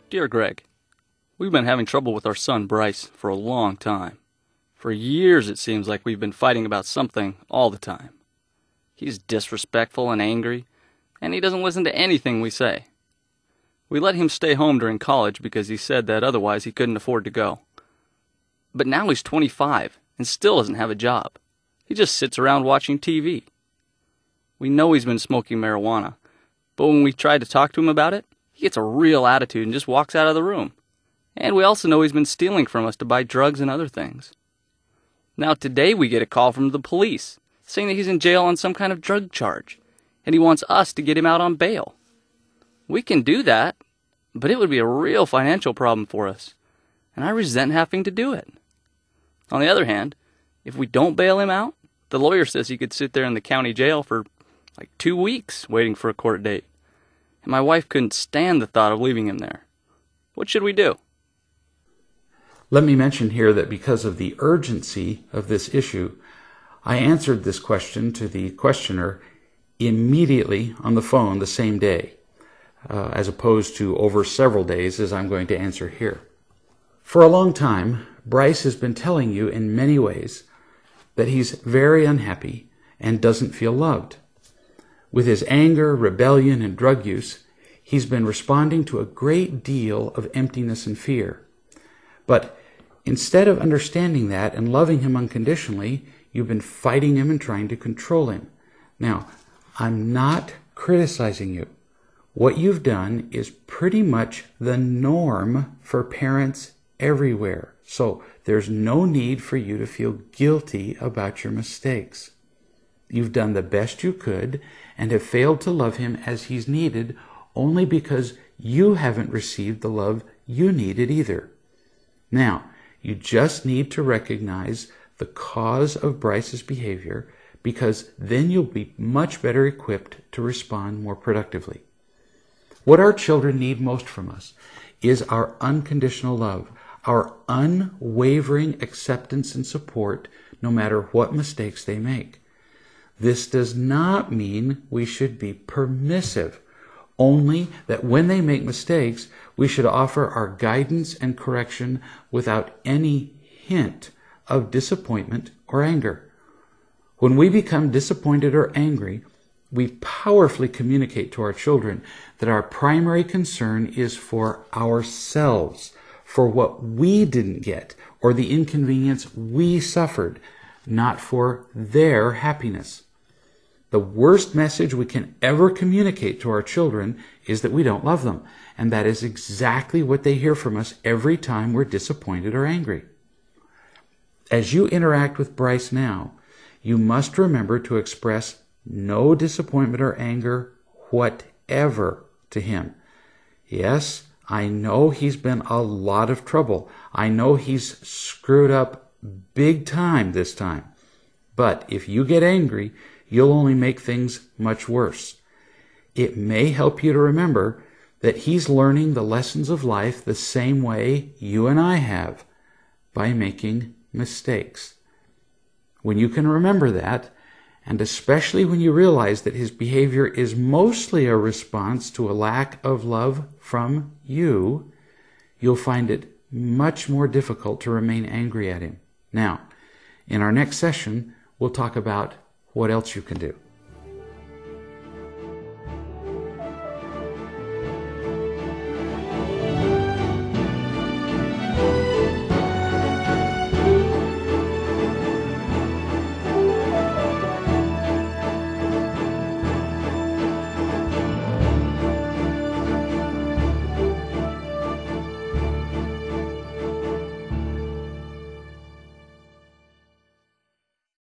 Dear Greg, we've been having trouble with our son Bryce for a long time. For years it seems like we've been fighting about something all the time. He's disrespectful and angry, and he doesn't listen to anything we say. We let him stay home during college because he said that otherwise he couldn't afford to go. But now he's 25 and still doesn't have a job. He just sits around watching TV. We know he's been smoking marijuana, but when we try to talk to him about it, he gets a real attitude and just walks out of the room. And we also know he's been stealing from us to buy drugs and other things. Now today we get a call from the police saying that he's in jail on some kind of drug charge, and he wants us to get him out on bail. We can do that, but it would be a real financial problem for us, and I resent having to do it. On the other hand, if we don't bail him out, the lawyer says he could sit there in the county jail for like 2 weeks waiting for a court date. And my wife couldn't stand the thought of leaving him there. What should we do? Let me mention here that because of the urgency of this issue, I answered this question to the questioner immediately on the phone the same day, as opposed to over several days as I'm going to answer here. For a long time, Bryce has been telling you in many ways that he's very unhappy and doesn't feel loved. With his anger, rebellion, and drug use, he's been responding to a great deal of emptiness and fear. But instead of understanding that and loving him unconditionally, you've been fighting him and trying to control him. Now, I'm not criticizing you. What you've done is pretty much the norm for parents everywhere. So there's no need for you to feel guilty about your mistakes. You've done the best you could and have failed to love him as he's needed only because you haven't received the love you needed either. Now, you just need to recognize the cause of Bryce's behavior, because then you'll be much better equipped to respond more productively. What our children need most from us is our unconditional love, our unwavering acceptance and support no matter what mistakes they make. This does not mean we should be permissive, only that when they make mistakes, we should offer our guidance and correction without any hint of disappointment or anger. When we become disappointed or angry, we powerfully communicate to our children that our primary concern is for ourselves, for what we didn't get or the inconvenience we suffered, not for their happiness. The worst message we can ever communicate to our children is that we don't love them, and that is exactly what they hear from us every time we're disappointed or angry. As you interact with Bryce now, you must remember to express no disappointment or anger whatever to him. Yes, I know he's been a lot of trouble. I know he's screwed up big time this time. But if you get angry, you'll only make things much worse. It may help you to remember that he's learning the lessons of life the same way you and I have, by making mistakes. When you can remember that, and especially when you realize that his behavior is mostly a response to a lack of love from you, you'll find it much more difficult to remain angry at him. Now, in our next session, we'll talk about what else you can do.